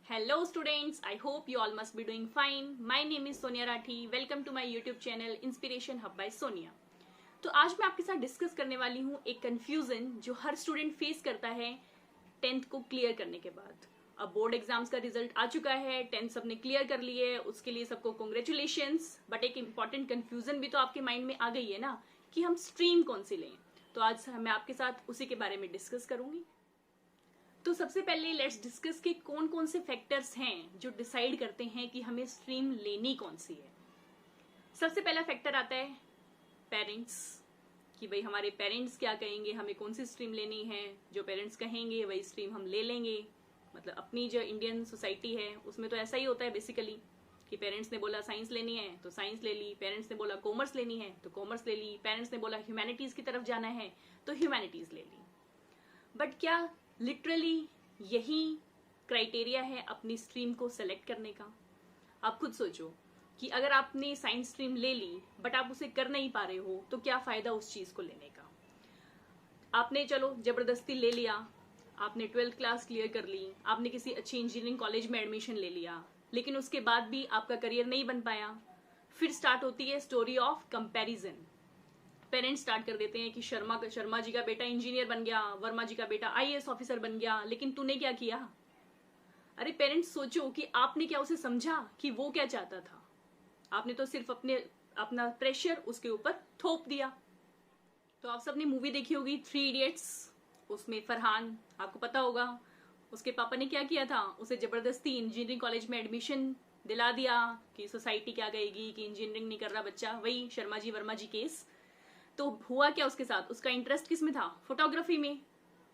Hello students, I hope you all must be doing fine. My name is Sonia Rathi. Welcome to my YouTube channel Inspiration Hub by Sonia. तो आज मैं आपके साथ discuss करने वाली हूँ एक कंफ्यूजन जो हर स्टूडेंट फेस करता है 10th को क्लियर करने के बाद। अब बोर्ड एग्जाम्स का रिजल्ट आ चुका है, 10th सबने क्लियर कर लिए है, उसके लिए सबको कॉन्ग्रेचुलेशंस। बट एक इंपॉर्टेंट कंफ्यूजन भी तो आपके माइंड में आ गई है ना कि हम स्ट्रीम कौन सी लें। तो आज मैं आपके साथ उसी के बारे में डिस्कस करूंगी। तो सबसे पहले लेट्स डिस्कस कि कौन कौन से फैक्टर्स हैं जो डिसाइड करते हैं कि हमें स्ट्रीम लेनी कौन सी है। सबसे पहला फैक्टर आता है पेरेंट्स, कि भाई हमारे पेरेंट्स क्या कहेंगे, हमें कौन सी स्ट्रीम लेनी है। जो पेरेंट्स कहेंगे वही स्ट्रीम हम ले लेंगे। मतलब अपनी जो इंडियन सोसाइटी है उसमें तो ऐसा ही होता है बेसिकली कि पेरेंट्स ने बोला साइंस लेनी है तो साइंस ले ली, पेरेंट्स ने बोला कॉमर्स लेनी है तो कॉमर्स ले ली, पेरेंट्स ने बोला ह्यूमैनिटीज की तरफ जाना है तो ह्यूमैनिटीज ले ली। बट क्या लिटरली यही क्राइटेरिया है अपनी स्ट्रीम को सेलेक्ट करने का? आप खुद सोचो कि अगर आपने साइंस स्ट्रीम ले ली बट आप उसे कर नहीं पा रहे हो तो क्या फायदा उस चीज को लेने का। आपने चलो जबरदस्ती ले लिया, आपने 12th क्लास क्लियर कर ली, आपने किसी अच्छी इंजीनियरिंग कॉलेज में एडमिशन ले लिया, लेकिन उसके बाद भी आपका करियर नहीं बन पाया। फिर स्टार्ट होती है story of comparison. Parents start कर देते हैं कि शर्मा जी का बेटा इंजीनियर बन गया, वर्मा जी का बेटा आईएएस ऑफिसर बन गया, लेकिन तूने क्या किया? अरे पेरेंट्स सोचो कि आपने क्या उसे समझा कि वो क्या चाहता था। आपने तो सिर्फ अपना प्रेशर उसके ऊपर थोप दिया। तो आप सबने मूवी देखी होगी 3 इडियट्स। उसमें फरहान, आपको पता होगा उसके पापा ने क्या किया था, उसे जबरदस्ती इंजीनियरिंग कॉलेज में एडमिशन दिला दिया कि सोसाइटी क्या कहेगी कि इंजीनियरिंग नहीं कर रहा बच्चा। वही शर्मा जी वर्मा जी केस। तो हुआ क्या उसके साथ, उसका इंटरेस्ट किस में था? फोटोग्राफी में।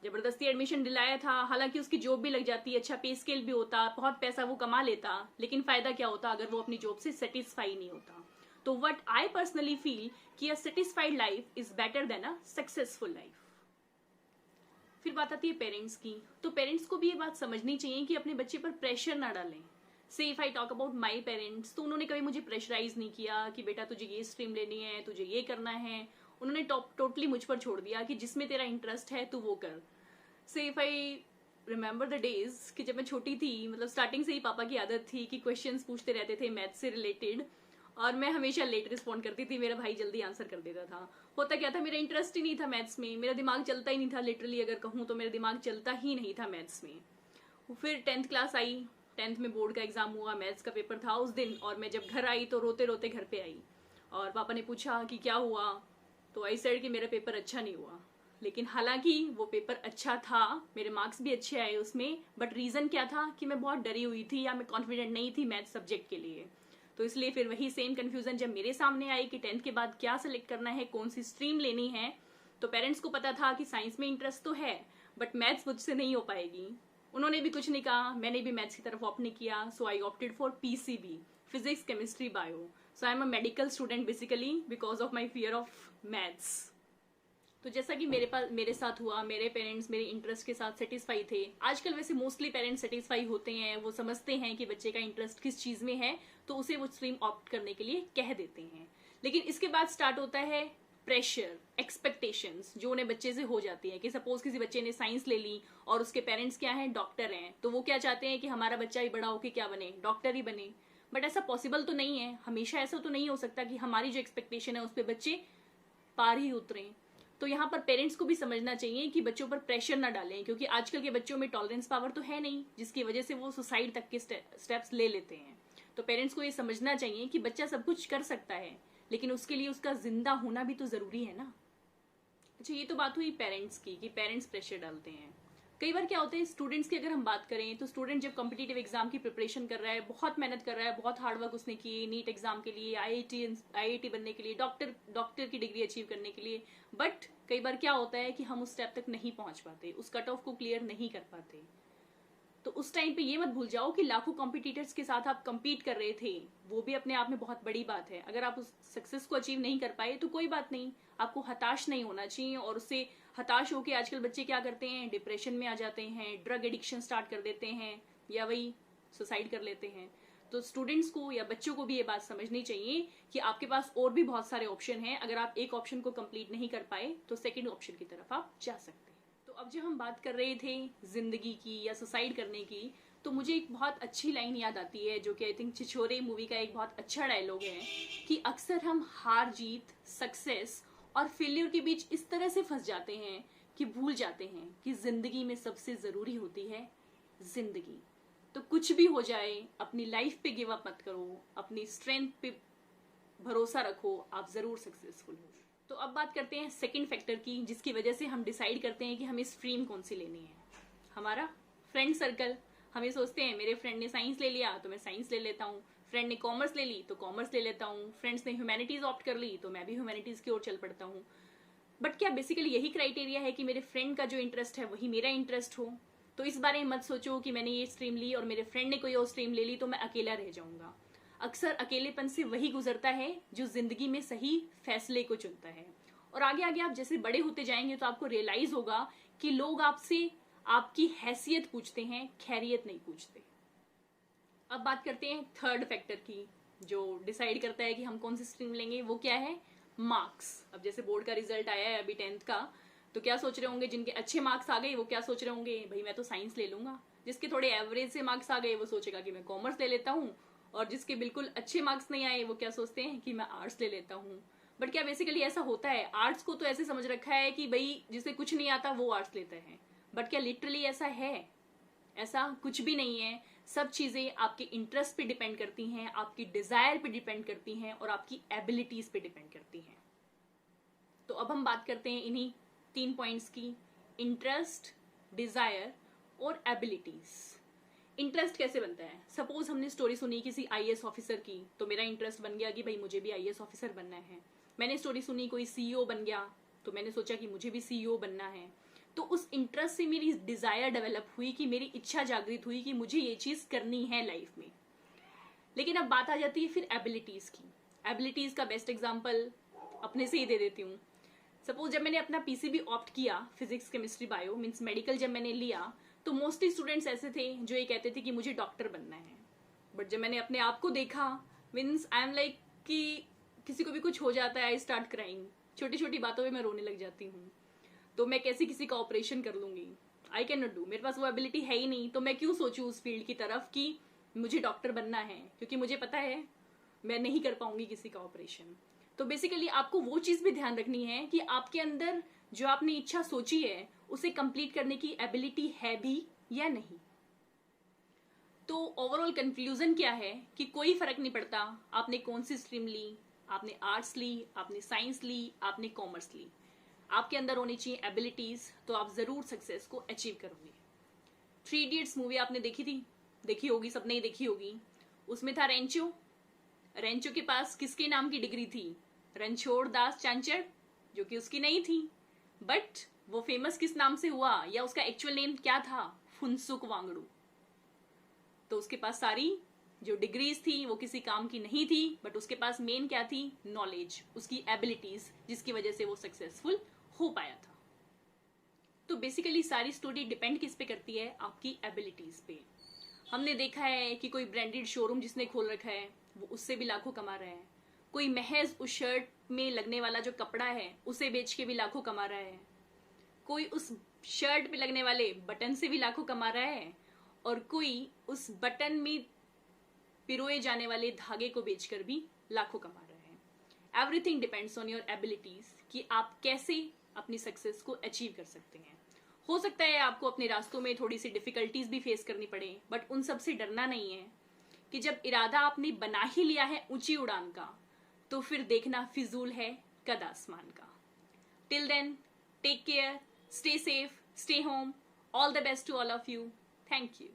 जबरदस्ती एडमिशन दिलाया था, हालांकि उसकी जॉब भी लग जाती, अच्छा पे स्केल भी होता, बहुत पैसा वो कमा लेता, लेकिन फायदा क्या होता अगर वो अपनी जॉब से सेटिस्फाई नहीं होता। तो व्हाट आई पर्सनली फील कि a satisfied life is better than a successful life. फिर बात आती है पेरेंट्स की। तो पेरेंट्स को भी ये बात समझनी चाहिए कि अपने बच्चे पर प्रेशर ना डालें। से if I talk about my parents, तो उन्होंने कभी मुझे प्रेशराइज नहीं किया कि बेटा तुझे ये स्ट्रीम लेनी है, तुझे ये करना है। उन्होंने टोटली मुझ पर छोड़ दिया कि जिसमें तेरा इंटरेस्ट है तू वो कर। से if I remember the days कि जब मैं छोटी थी, मतलब स्टार्टिंग से ही पापा की आदत थी कि क्वेश्चंस पूछते रहते थे मैथ से रिलेटेड, और मैं हमेशा लेट रिस्पॉन्ड करती थी, मेरा भाई जल्दी आंसर कर देता था। होता क्या था, मेरा इंटरेस्ट ही नहीं था मैथ्स में, मेरा दिमाग चलता ही नहीं था। लिटरली अगर कहूँ तो मेरा दिमाग चलता ही नहीं था मैथ्स में। फिर 10th क्लास आई, 10th में बोर्ड का एग्जाम हुआ, मैथ्स का पेपर था उस दिन, और मैं जब घर आई तो रोते रोते घर पे आई और पापा ने पूछा कि क्या हुआ, तो आई सेड कि मेरा पेपर अच्छा नहीं हुआ। लेकिन हालांकि वो पेपर अच्छा था, मेरे मार्क्स भी अच्छे आए उसमें, बट रीजन क्या था कि मैं बहुत डरी हुई थी या मैं कॉन्फिडेंट नहीं थी मैथ सब्जेक्ट के लिए। तो इसलिए फिर वही सेम कंफ्यूजन जब मेरे सामने आई कि 10th के बाद क्या सिलेक्ट करना है, कौन सी स्ट्रीम लेनी है, तो पेरेंट्स को पता था कि साइंस में इंटरेस्ट तो है बट मैथ्स मुझसे नहीं हो पाएगी। उन्होंने भी कुछ नहीं कहा, मैंने भी मैथ्स की तरफ ऑप्ट नहीं किया। So I opted for PCB, physics chemistry bio. So I am a medical student basically because of my fear of maths. तो जैसा कि मेरे साथ हुआ, मेरे पेरेंट्स मेरे इंटरेस्ट के साथ सेटिस्फाई थे। आजकल वैसे मोस्टली पेरेंट्स सेटिस्फाई होते हैं, वो समझते हैं कि बच्चे का इंटरेस्ट किस चीज में है तो उसे वो स्ट्रीम ऑप्ट करने के लिए कह देते हैं। लेकिन इसके बाद स्टार्ट होता है प्रेशर, एक्सपेक्टेशंस जो उन्हें बच्चे से हो जाती है कि सपोज किसी बच्चे ने साइंस ले ली और उसके पेरेंट्स क्या हैं, डॉक्टर हैं, तो वो क्या चाहते हैं कि हमारा बच्चा ही बड़ा होके क्या बने, डॉक्टर ही बने। बट ऐसा पॉसिबल तो नहीं है, हमेशा ऐसा तो नहीं हो सकता कि हमारी जो एक्सपेक्टेशन है उस पर बच्चे पार ही उतरे। तो यहाँ पर पेरेंट्स को भी समझना चाहिए कि बच्चों पर प्रेशर ना डालें, क्योंकि आजकल के बच्चों में टॉलरेंस पावर तो है नहीं, जिसकी वजह से वो सुसाइड तक के स्टेप्स ले लेते हैं। तो पेरेंट्स को ये समझना चाहिए कि बच्चा सब कुछ कर सकता है, लेकिन उसके लिए उसका जिंदा होना भी तो जरूरी है ना। अच्छा, ये तो बात हुई पेरेंट्स की कि पेरेंट्स प्रेशर डालते हैं। कई बार क्या होता है स्टूडेंट्स की अगर हम बात करें, तो स्टूडेंट जब कॉम्पिटिटिव एग्जाम की प्रिपरेशन कर रहा है, बहुत मेहनत कर रहा है, बहुत हार्ड वर्क उसने की नीट एग्जाम के लिए, आईआईटी बनने के लिए, डॉक्टर की डिग्री अचीव करने के लिए, बट कई बार क्या होता है कि हम उस स्टेप तक नहीं पहुंच पाते, उस कट ऑफ को क्लियर नहीं कर पाते। तो उस टाइम पे ये मत भूल जाओ कि लाखों कॉम्पिटिटर्स के साथ आप compete कर रहे थे, वो भी अपने आप में बहुत बड़ी बात है। अगर आप उस सक्सेस को अचीव नहीं कर पाए तो कोई बात नहीं, आपको हताश नहीं होना चाहिए। और उससे हताश होकर आजकल बच्चे क्या करते हैं, डिप्रेशन में आ जाते हैं, ड्रग एडिक्शन स्टार्ट कर देते हैं, या वही सुसाइड कर लेते हैं। तो स्टूडेंट्स को या बच्चों को भी ये बात समझनी चाहिए कि आपके पास और भी बहुत सारे ऑप्शन हैं। अगर आप एक ऑप्शन को कंप्लीट नहीं कर पाए तो सेकंड ऑप्शन की तरफ आप जा सकते हैं। तो अब जब हम बात कर रहे थे जिंदगी की या सुसाइड करने की, तो मुझे एक बहुत अच्छी लाइन याद आती है जो कि आई थिंक छिछोरे मूवी का एक बहुत अच्छा डायलॉग है कि अक्सर हम हार जीत, सक्सेस और फेलियर के बीच इस तरह से फंस जाते हैं कि भूल जाते हैं कि जिंदगी में सबसे जरूरी होती है जिंदगी। तो कुछ भी हो जाए अपनी लाइफ पे गिव अप मत करो, अपनी स्ट्रेंथ पे भरोसा रखो, आप जरूर सक्सेसफुल हो। तो अब बात करते हैं सेकंड फैक्टर की जिसकी वजह से हम डिसाइड करते हैं कि हमें स्ट्रीम कौन सी लेनी है। हमारा फ्रेंड सर्कल। हमें सोचते हैं मेरे फ्रेंड ने साइंस ले लिया तो मैं साइंस ले लेता हूँ, फ्रेंड ने कॉमर्स ले ली तो कॉमर्स ले लेता हूँ, फ्रेंड्स ने ह्यूमैनिटीज ऑप्ट कर ली तो मैं भी ह्यूमैनिटीज की ओर चल पड़ता हूँ। बट क्या बेसिकली यही क्राइटेरिया है कि मेरे फ्रेंड का जो इंटरेस्ट है वही मेरा इंटरेस्ट हो? तो इस बारे में मत सोचो कि मैंने ये स्ट्रीम ली और मेरे फ्रेंड ने कोई और स्ट्रीम ले ली तो मैं अकेला रह जाऊंगा। अक्सर अकेलेपन से वही गुजरता है जो जिंदगी में सही फैसले को चुनता है। और आगे आगे आप जैसे बड़े होते जाएंगे तो आपको रियलाइज होगा कि लोग आपसे आपकी हैसियत पूछते हैं, खैरियत नहीं पूछते। अब बात करते हैं थर्ड फैक्टर की जो डिसाइड करता है कि हम कौन सी स्ट्रीम लेंगे। वो क्या है? मार्क्स। अब जैसे बोर्ड का रिजल्ट आया है अभी 10th का, तो क्या सोच रहे होंगे जिनके अच्छे मार्क्स आ गए वो क्या सोच रहे होंगे, भाई मैं तो साइंस ले लूंगा। जिसके थोड़े एवरेज से मार्क्स आ गए वो सोचेगा कि मैं कॉमर्स ले लेता हूँ, और जिसके बिल्कुल अच्छे मार्क्स नहीं आए वो क्या सोचते हैं कि मैं आर्ट्स ले लेता हूँ। बट क्या बेसिकली ऐसा होता है? आर्ट्स को तो ऐसे समझ रखा है कि भाई जिसे कुछ नहीं आता वो आर्ट्स लेता है, बट क्या लिटरली ऐसा है? ऐसा कुछ भी नहीं है। सब चीजें आपके इंटरेस्ट पे डिपेंड करती हैं, आपकी डिजायर पे डिपेंड करती हैं और आपकी एबिलिटीज पे डिपेंड करती हैं। तो अब हम बात करते हैं इन्हीं 3 पॉइंट्स की, इंटरेस्ट, डिजायर और एबिलिटीज। इंटरेस्ट कैसे बनता है? सपोज हमने स्टोरी सुनी किसी आईएएस ऑफिसर की तो मेरा इंटरेस्ट बन गया कि भाई मुझे भी आईएएस ऑफिसर बनना है। मैंने स्टोरी सुनी कोई सीईओ बन गया तो मैंने सोचा कि मुझे भी सीईओ बनना है। तो उस इंटरेस्ट से मेरी डिजायर डेवलप हुई कि मेरी इच्छा जागृत हुई कि मुझे ये चीज करनी है लाइफ में। लेकिन अब बात आ जाती है फिर एबिलिटीज की। एबिलिटीज का बेस्ट एग्जांपल अपने से ही दे देती हूँ। सपोज जब मैंने अपना पीसीबी ऑप्ट किया, physics chemistry bio means medical, जब मैंने लिया तो मोस्टली स्टूडेंट्स ऐसे थे जो ये कहते थे कि मुझे डॉक्टर बनना है। बट जब मैंने अपने आप को देखा, मीन्स आई एम लाइक कि किसी को भी कुछ हो जाता है आई स्टार्ट क्राइंग, छोटी छोटी बातों पे मैं रोने लग जाती हूँ। तो मैं कैसे किसी का ऑपरेशन कर लूंगी? आई कैन नॉट डू, मेरे पास वो एबिलिटी है ही नहीं। तो मैं क्यों सोचूं उस फील्ड की तरफ कि मुझे डॉक्टर बनना है, क्योंकि मुझे पता है मैं नहीं कर पाऊंगी किसी का ऑपरेशन। तो बेसिकली आपको वो चीज भी ध्यान रखनी है कि आपके अंदर जो आपने इच्छा सोची है उसे कंप्लीट करने की एबिलिटी है भी या नहीं। तो ओवरऑल कंक्लूजन क्या है कि कोई फर्क नहीं पड़ता आपने कौन सी स्ट्रीम ली, आपने आर्ट्स ली, आपने साइंस ली, आपने कॉमर्स ली, आपके अंदर होनी चाहिए एबिलिटीज, तो आप जरूर सक्सेस को अचीव करोगे। 3 इडियट्स मूवी आपने देखी थी, देखी होगी, सबने ही देखी होगी। उसमें था रेंचो। रेंचो के पास किसके नाम की डिग्री थी? रणछोड़ दास चांचड़, जो कि उसकी नहीं थी। बट वो फेमस किस नाम से हुआ, या उसका एक्चुअल नेम क्या था? फुनसुक वांगडू। तो उसके पास सारी जो डिग्रीज थी वो किसी काम की नहीं थी, बट उसके पास मेन क्या थी? नॉलेज, उसकी एबिलिटीज, जिसकी वजह से वो सक्सेसफुल हो पाया था। तो बेसिकली सारी स्टोरी डिपेंड किस पे करती है? आपकी एबिलिटीज पे। हमने देखा है कि कोई ब्रांडेड शोरूम जिसने खोल रखा है वो उससे भी लाखों कमा रहा है, कोई महज उस शर्ट में लगने वाला जो कपड़ा है उसे बेच के भी लाखों कमा रहा है, कोई उस शर्ट पे लगने वाले बटन से भी लाखों कमा रहा है, और कोई उस बटन में पिरोए जाने वाले धागे को बेचकर भी लाखों कमा रहा है। Everything depends on your abilities कि आप कैसे अपनी सक्सेस को अचीव कर सकते हैं। हो सकता है आपको अपने रास्तों में थोड़ी सी डिफिकल्टीज भी फेस करनी पड़े, बट उन सब से डरना नहीं है कि जब इरादा आपने बना ही लिया है ऊंची उड़ान का, तो फिर देखना फिजूल है कद आसमान का। Till then, take care, stay safe, stay home, all the best to all of you. Thank you.